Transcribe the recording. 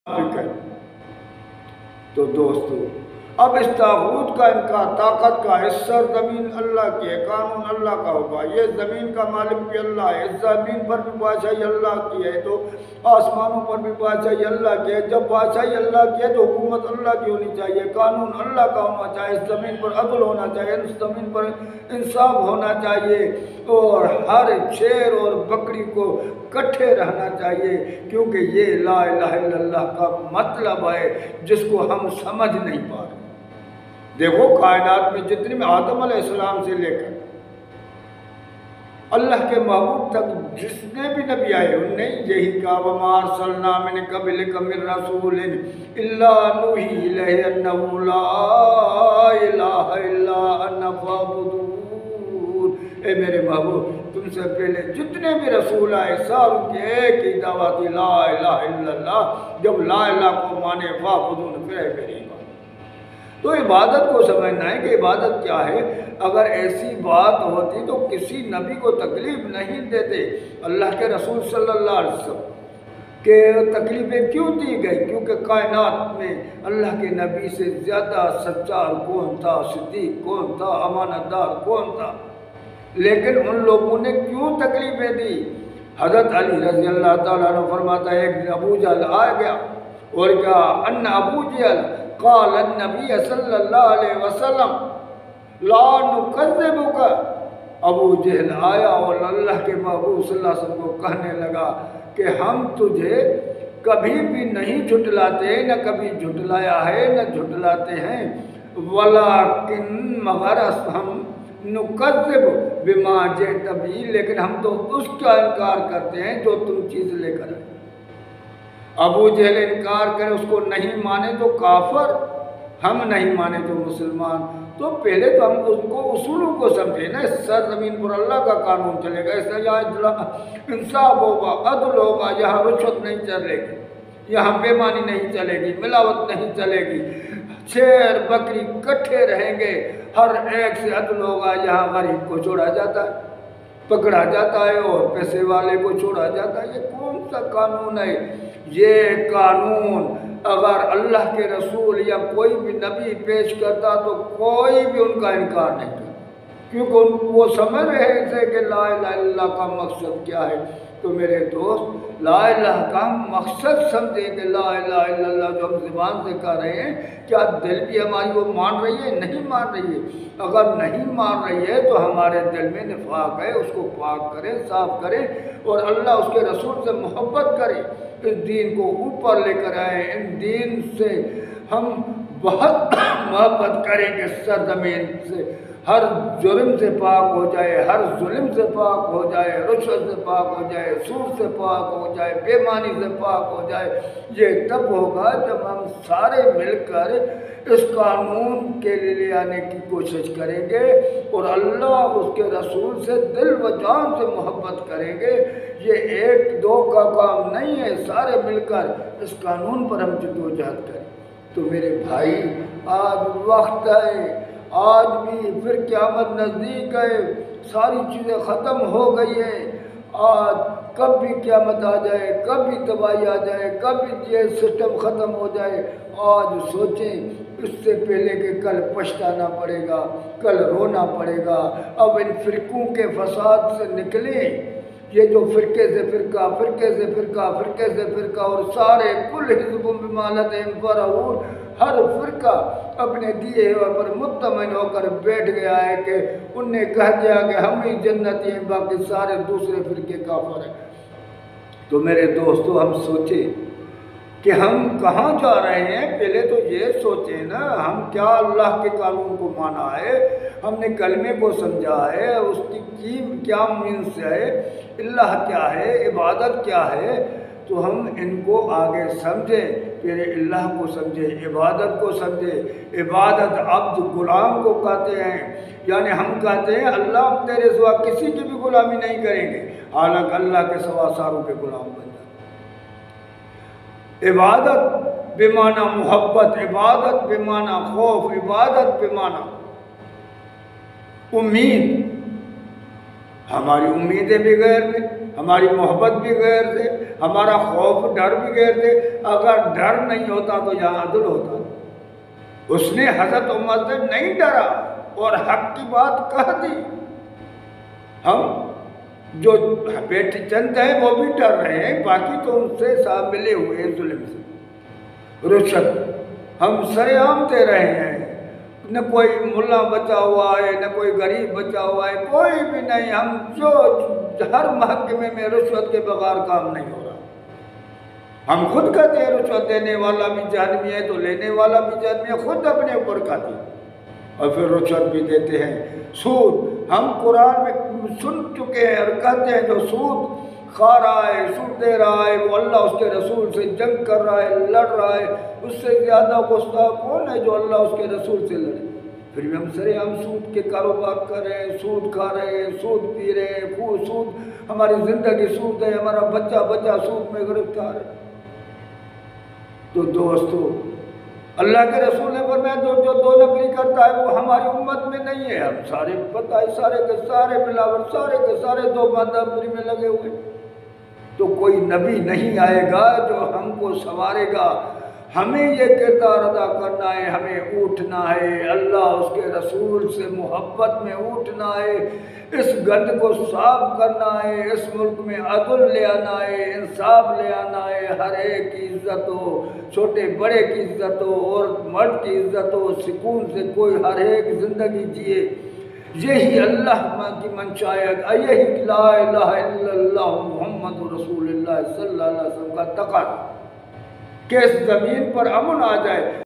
فکر۔ تو دوستو اب اس طاغوت کا ان کا طاقت کا اس سرزمین اللہ کی ہے، قانون اللہ کا ہوگا، یہ زمین کا مالک بھی اللہ ہے، اس زمین پر بھی بادشاہی اللہ کی ہے تو آسمانوں پر بھی بادشاہی اللہ کی ہے۔ جب بادشاہی اللہ کی ہے تو حکومت اللہ کی ہونی چاہیے، قانون اللہ کا ہونا چاہیے، اس زمین پر عدل ہونا چاہیے، اس زمین پر انصاف ہونا چاہیے، اور ہر شیر اور بکری کو کٹھے رہنا چاہیے، کیونکہ یہ لا الہ الا اللہ کا مطلب ہے جس کو ہم سمجھ نہیں پا رہے۔ دیکھو کائنات میں جتنی میں آدم علیہ السلام سے لے کر اللہ کے محبوب تک جتنے بھی نبی آئے ان نے یہی کہا وَمَا أَرْسَلْنَا مِن قَبْلِكَ مِن رَّسُولٍ إِلَّا نُوحِي إِلَيْهِ أَنَّهُ لَا إِلَٰهَ إِلَّا أَنَا فَاعْبُدُونِ۔ اے میرے محبوب تم سے پہلے جتنے بھی رسول آئے ساروں کی ایک ہی دعوت تھی لا الہ الا اللہ۔ جب لا الہ کو مانے فَاعْبُدُونِ پھر ہے میری عبادت۔ تو عبادت کو سمجھنا ہے کہ عبادت کیا ہے۔ اگر ایسی بات ہوتی تو کسی نبی کو تکلیف نہیں دیتے۔ اللہ کے رسول صلی اللہ علیہ وسلم کہ تکلیفیں کیوں دی گئی؟ کیونکہ کائنات میں اللہ کے نبی سے زیادہ سچا کون تھا، صدیق کون تھا، امانت دار کون تھا؟ لیکن ان لوگوں نے کیوں تکلیفیں دی؟ حضرت علی رضی اللہ تعالیٰ عنہ فرماتا ہے ایک دن ابو جہل آ گیا اور کہا ان ابو جہل قال النبی صلی اللہ علیہ وسلم لا نکذبک۔ ابو جہل آیا اور اللہ کے محبوب صلی اللہ علیہ وسلم کو کہنے لگا کہ ہم تجھے کبھی بھی نہیں جھٹلاتے، نہ کبھی جھٹلایا ہے نہ جھٹلاتے ہیں، ولیکن مگر ہم نکذب بما جئت بہ، لیکن ہم تو اس کا انکار کرتے ہیں جو تم چیز لے کر آئے۔ ابو جہل انکار کرے، اس کو نہیں مانے تو کافر، ہم نہیں مانے تو مسلمان۔ تو پہلے تو ہم اس کو اصولوں کو سمجھے نا، اس سرزمین پر اللہ کا قانون چلے گا، اس یہاں انصاف ہوگا، عدل ہوگا، یہاں رشوت نہیں چلے گی، یہاں بے ایمانی نہیں چلے گی، ملاوٹ نہیں چلے گی، شیر بکری کٹھے رہیں گے، ہر ایک سے عدل ہوگا۔ یہاں غریب کو چھوڑا جاتا ہے، پکڑا جاتا ہے، اور پیسے والے کو چھوڑا جاتا ہے۔ یہ کون سا قانون ہے؟ یہ قانون اگر اللہ کے رسول یا کوئی بھی نبی پیش کرتا تو کوئی بھی ان کا انکار نہیں کرتا، کیونکہ وہ سمجھ رہے تھے کہ لا الہ الا اللہ کا مقصد کیا ہے۔ تو میرے دوست لا الہ کا مقصد سمجھیں کہ لا الہ الا اللہ جو ہم زبان سے کہہ رہے ہیں، کیا دل بھی ہماری وہ مان رہی ہے؟ نہیں مان رہی ہے۔ اگر نہیں مان رہی ہے تو ہمارے دل میں نفاق ہے، اس کو پاک کریں، صاف کریں، اور اللہ اس کے رسول سے محبت کریں، اس دین کو اوپر لے کر آئیں۔ ان دین سے ہم بہت محبت کریں کہ سرزمین سے ہر جرم سے پاک ہو جائے، ہر ظلم سے پاک ہو جائے، رشوت سے پاک ہو جائے، سود سے پاک ہو جائے، بے ایمانی سے پاک ہو جائے۔ یہ تب ہوگا جب ہم سارے مل کر اس قانون کے لے آنے کی کوشش کریں گے اور اللہ اس کے رسول سے دل و جان سے محبت کریں گے۔ یہ ایک دو کا کام نہیں ہے، سارے مل کر اس قانون پر ہم جدوجہد کریں۔ تو میرے بھائی آج وقت ہے، آج بھی پھر قیامت نزدیک ہے، ساری چیزیں ختم ہو گئی ہیں۔ آج کب بھی قیامت آ جائے، کب بھی تباہی آ جائے، کب بھی یہ سسٹم ختم ہو جائے، آج سوچیں اس سے پہلے کہ کل پچھتانا پڑے گا، کل رونا پڑے گا۔ اب ان فرقوں کے فساد سے نکلیں، یہ جو فرقے سے فرقہ، فرقے سے فرقہ، فرقے سے فرقہ، اور سارے کل حزب بما لدیہم فرحون، ہر فرقہ اپنے دیے ہوئے پر مطمئن ہو کر بیٹھ گیا ہے کہ ان نے کہہ دیا کہ ہم ہی جنتی ہیں، باقی سارے دوسرے فرقے کافر ہیں۔ تو میرے دوستو ہم سوچیں کہ ہم کہاں جا رہے ہیں۔ پہلے تو یہ سوچیں نا، ہم کیا اللہ کے قانون کو مانا ہے، ہم نے کلمے کو سمجھا ہے، اس کی کیا مینس ہے، اللہ کیا ہے، عبادت کیا ہے، تو ہم ان کو آگے سمجھیں، پھر اللہ کو سمجھیں، عبادت کو سمجھیں۔ عبادت عبد غلام کو کہتے ہیں، یعنی ہم کہتے ہیں اللہ ہم تیرے سوا کسی کی بھی غلامی نہیں کریں گے، حالانکہ اللہ کے سوا ساروں کے غلام بن جاتے۔ عبادت بمعنی محبت، عبادت بمعنی خوف، عبادت بمعنی امید۔ ہماری امیدیں بھی غیر میں، ہماری محبت بھی غیر سے، ہمارا خوف ڈر بھی غیر سے۔ اگر ڈر نہیں ہوتا تو یہاں عدل ہوتا۔ اس نے حضرت عمر سے نہیں ڈرا اور حق کی بات کہہ دی۔ ہم جو بیٹے چند ہیں وہ بھی ڈر رہے ہیں، باقی تو ان سے ساتھ ملے ہوئے ہیں ظلم سے، رشوت ہم سر عام دے رہے ہیں۔ نہ کوئی ملا بچا ہوا ہے، نہ کوئی غریب بچا ہوا ہے، کوئی بھی نہیں۔ ہم جو ہر محکمے میں رشوت کے بغیر کام نہیں ہو رہا۔ ہم خود کہتے ہیں رشوت دینے والا بھی جہنمی ہے تو لینے والا بھی جہنمی ہے، خود اپنے اوپر کھاتے ہیں اور پھر رشوت بھی دیتے ہیں۔ سود ہم قرآن میں سن چکے ہیں اور کہتے ہیں جو سود کھا رہا ہے، سود دے رہا ہے، وہ اللہ اس کے رسول سے جنگ کر رہا ہے، لڑ رہا ہے۔ اس سے زیادہ گستاخ کون ہے جو اللہ اس کے رسول سے لڑے؟ پھر بھی ہم سرے ہم سود کے کاروبار کر رہے ہیں، سود کھا رہے ہیں، سود پی رہے ہیں، خوب سود، ہماری زندگی سود ہے، ہمارا بچہ سود میں گرفتار ہے۔ تو دوستو، اللہ کے رسول نے فرمایا جو دو نفری کرتا ہے وہ ہماری امت میں نہیں ہے۔ ہم سارے پتہ ہے، سارے کے سارے ملاوٹ، سارے کے سارے دو بندری میں لگے ہوئے۔ تو کوئی نبی نہیں آئے گا جو ہم کو سنوارے گا۔ ہمیں یہ کردار ادا کرنا ہے، ہمیں اٹھنا ہے، اللہ اس کے رسول سے محبت میں اٹھنا ہے، اس گند کو صاف کرنا ہے، اس ملک میں عدل لے آنا ہے، انصاف لے آنا ہے، ہر ایک کی عزت ہو، چھوٹے بڑے کی عزت ہو اور مرد کی عزت ہو، سکون سے کوئی ہر ایک زندگی جیے۔ یہی اللہ کی منشا ہے، یہی لا الہ الا اللہ محمد رسول اللہ صلی اللہ علیہ وسلم کا تقاضا کہ اس زمین پر امن آ جائے۔